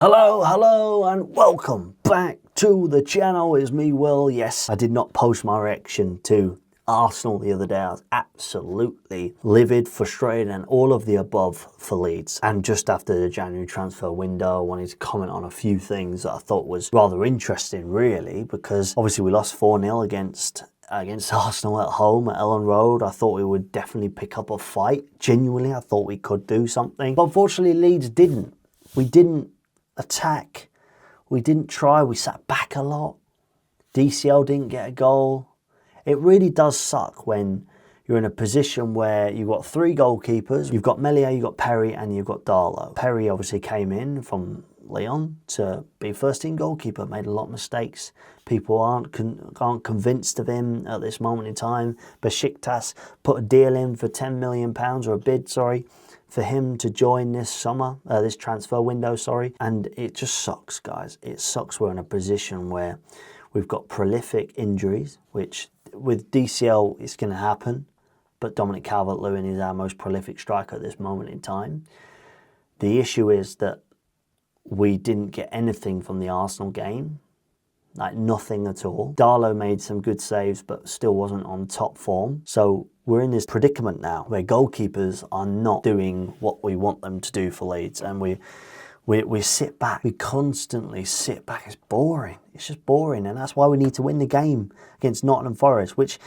Hello, and welcome back to the channel. It's me, Will. Yes, I did not post my reaction to Arsenal the other day. I was absolutely livid, frustrated, and all of the above for Leeds. And just after the January transfer window, I wanted to comment on a few things that I thought was rather interesting, really, because obviously we lost 4-0 against Arsenal at home at Ellen Road. I thought we would definitely pick up a fight. Genuinely, I thought we could do something. But unfortunately, Leeds didn't. We didn't attack. We didn't try. We sat back a lot. DCL didn't get a goal. It really does suck when you're in a position where you've got three goalkeepers. You've got Meslier, you've got Perry, and you've got Darlow. Perry obviously came in from Lyon to be first team goalkeeper, made a lot of mistakes. People aren't convinced of him at this moment in time. Besiktas put a deal in for £10 million, or a bid, sorry, for him to join this summer, this transfer window, sorry. And it just sucks, guys. It sucks we're in a position where we've got prolific injuries, which with DCL it's going to happen, but Dominic Calvert-Lewin is our most prolific striker at this moment in time. The issue is that we didn't get anything from the Arsenal game, like nothing at all. Darlow made some good saves, but still wasn't on top form. So we're in this predicament now where goalkeepers are not doing what we want them to do for Leeds, and we sit back. We constantly sit back. It's boring. It's just boring, and that's why we need to win the game against Nottingham Forest, which,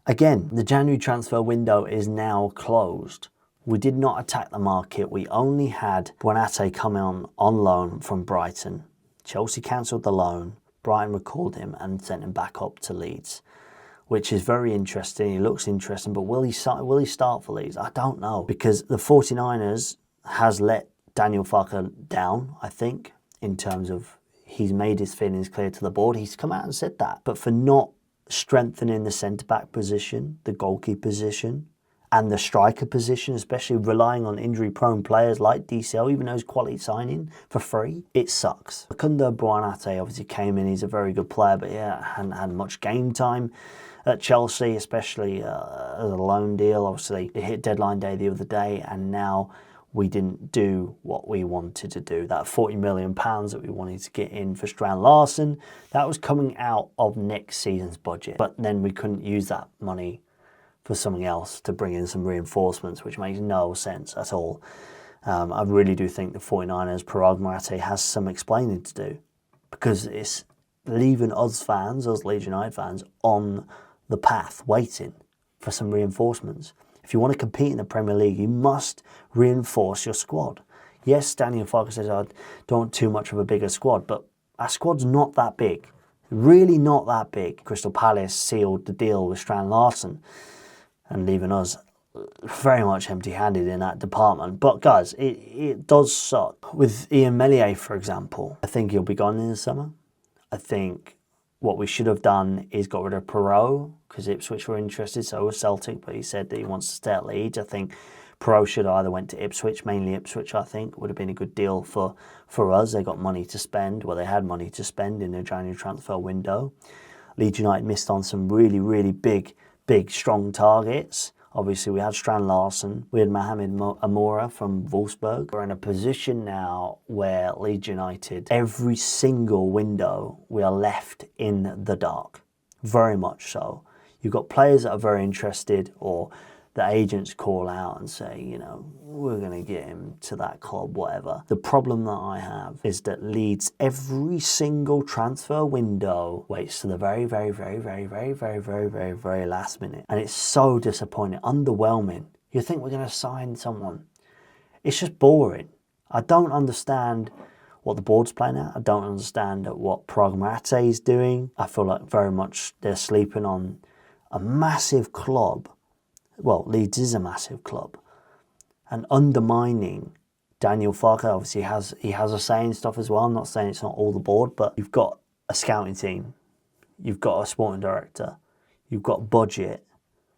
again, the January transfer window is now closed. We did not attack the market. We only had Buonate come on loan from Brighton. Chelsea cancelled the loan. Brighton recalled him and sent him back up to Leeds, which is very interesting. He looks interesting, but will he start for Leeds? I don't know, because the 49ers has let Daniel Farke down, I think, in terms of he's made his feelings clear to the board. He's come out and said that. But for not strengthening the centre-back position, the goalkeeper position, and the striker position, especially relying on injury-prone players like DCL, even though he's quality signing for free, it sucks. Facundo Buonate obviously came in. He's a very good player, but yeah, hadn't had much game time at Chelsea, especially as a loan deal. Obviously, it hit deadline day the other day, and now we didn't do what we wanted to do. That £40 million that we wanted to get in for Strand Larsen, that was coming out of next season's budget. But then we couldn't use that money for something else to bring in some reinforcements, which makes no sense at all. I really do think the 49ers, Parag Murate, has some explaining to do, because it's leaving us fans, us Leeds United fans, on the path waiting for some reinforcements. If you want to compete in the Premier League, you must reinforce your squad. Yes, Daniel Farke says, I don't want too much of a bigger squad, but our squad's not that big. Really not that big. Crystal Palace sealed the deal with Strand Larsen and leaving us very much empty-handed in that department. But guys, it does suck. With Ian Meslier, for example, I think he'll be gone in the summer. I think what we should have done is got rid of Perrault, because Ipswich were interested, so was Celtic, but he said that he wants to stay at Leeds. I think Perrault should either went to Ipswich, mainly Ipswich, I think, would have been a good deal for us. They got money to spend. Well, they had money to spend in the January transfer window. Leeds United missed on some really big, strong targets. Obviously, we had Strand Larsen. We had Mohamed Amoura from Wolfsburg. We're in a position now where Leeds United, every single window, we are left in the dark. Very much so. You've got players that are very interested, or the agents call out and say, you know, we're going to get him to that club, whatever. The problem that I have is that Leeds, every single transfer window, waits to the very last minute. And it's so disappointing, underwhelming. You think we're going to sign someone. It's just boring. I don't understand what the board's playing at. I don't understand what Parag Murate is doing. I feel like very much they're sleeping on a massive club. Well, Leeds is a massive club, and undermining Daniel Farke. Obviously he has a say in stuff as well. I'm not saying it's not all the board, but you've got a scouting team, you've got a sporting director, you've got budget.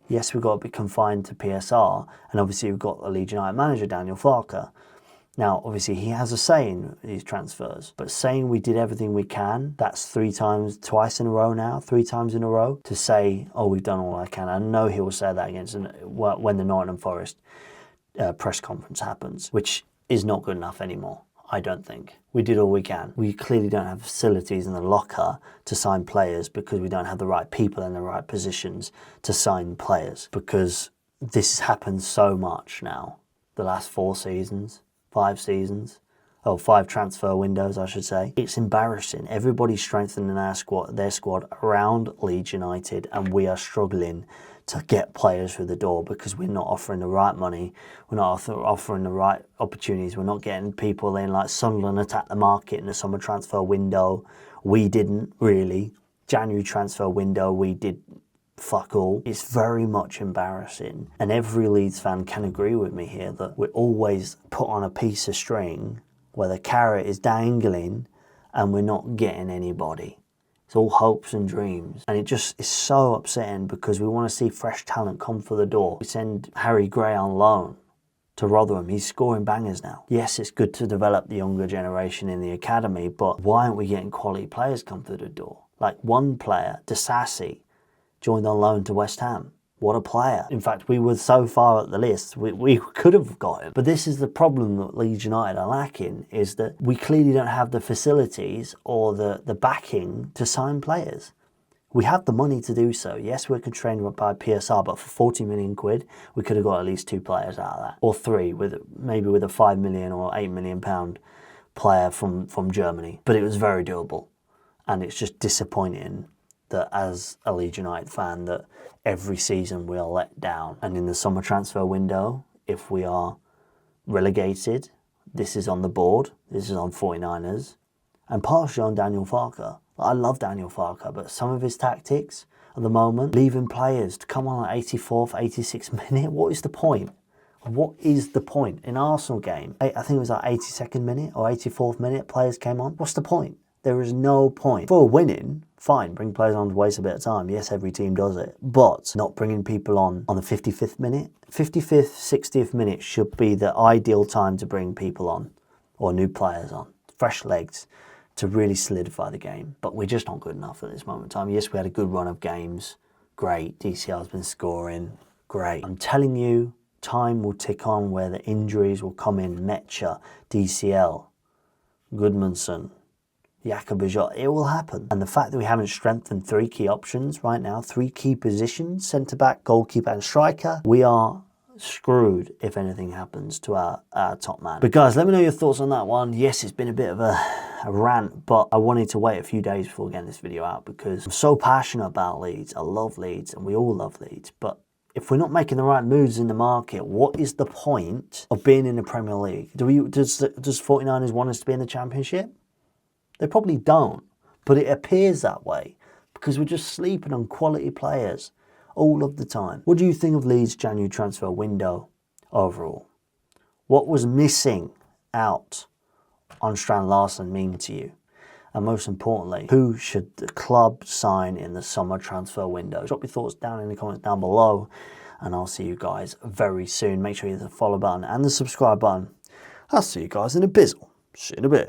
Yes, we've got to be confined to PSR, and obviously we've got the Leeds United manager, Daniel Farke. Now, obviously, he has a say in these transfers, but saying we did everything we can, that's twice in a row now, 3 times in a row, to say, oh, we've done all I can. I know he will say that when the Nottingham Forest press conference happens, which is not good enough anymore. I don't think. We did all we can. We clearly don't have facilities in the locker to sign players because we don't have the right people in the right positions to sign players, because this has happened so much now. The last 4 seasons, 5 seasons, 5 transfer windows, I should say. It's embarrassing. Everybody's strengthening their squad around Leeds United, and we are struggling to get players through the door because we're not offering the right money, we're not offering the right opportunities, we're not getting people in. Like Sunderland attacked the market in the summer transfer window. We didn't really. January transfer window, we did fuck all. It's very much embarrassing. And every Leeds fan can agree with me here that we're always put on a piece of string where the carrot is dangling and we're not getting anybody. It's all hopes and dreams. And it just is so upsetting because we want to see fresh talent come through the door. We send Harry Gray on loan to Rotherham. He's scoring bangers now. Yes, it's good to develop the younger generation in the academy, but why aren't we getting quality players come through the door? Like one player, Disasi, joined on loan to West Ham. What a player. In fact, we were so far at the list, we could have got him. But this is the problem that Leeds United are lacking, is that we clearly don't have the facilities or the backing to sign players. We have the money to do so. Yes, we're constrained by PSR, but for 40 million quid, we could have got at least 2 players out of that. Or 3, maybe with a 5 million or 8 million pound player from Germany. But it was very doable. And it's just disappointing that as a Leeds United fan, that every season we are let down. And in the summer transfer window, if we are relegated, this is on the board, this is on 49ers, and partially on Daniel Farke. I love Daniel Farke, but some of his tactics at the moment, leaving players to come on at 84th, 86th minute, what is the point? What is the point? In Arsenal game, I think it was like 82nd minute or 84th minute, players came on. What's the point? There is no point. For winning, fine, bring players on to waste a bit of time. Yes, every team does it. But not bringing people on the 55th minute. 55th, 60th minute should be the ideal time to bring people on, or new players on, fresh legs, to really solidify the game. But we're just not good enough at this moment in time. Yes, we had a good run of games. Great. DCL's been scoring. Great. I'm telling you, time will tick on where the injuries will come in. Metcha, DCL, Goodmanson, Jakobajot, it will happen. And the fact that we haven't strengthened 3 key options right now, 3 key positions, centre-back, goalkeeper and striker, we are screwed if anything happens to our top man. But guys, let me know your thoughts on that one. Yes, it's been a bit of a rant, but I wanted to wait a few days before getting this video out because I'm so passionate about Leeds. I love Leeds and we all love Leeds. But if we're not making the right moves in the market, what is the point of being in the Premier League? Does 49ers want us to be in the Championship? They probably don't, but it appears that way because we're just sleeping on quality players all of the time. What do you think of Leeds' January transfer window overall? What was missing out on Strand Larsen mean to you? And most importantly, who should the club sign in the summer transfer window? Drop your thoughts down in the comments down below, and I'll see you guys very soon. Make sure you hit the follow button and the subscribe button. I'll see you guys in a bizzle. See you in a bit.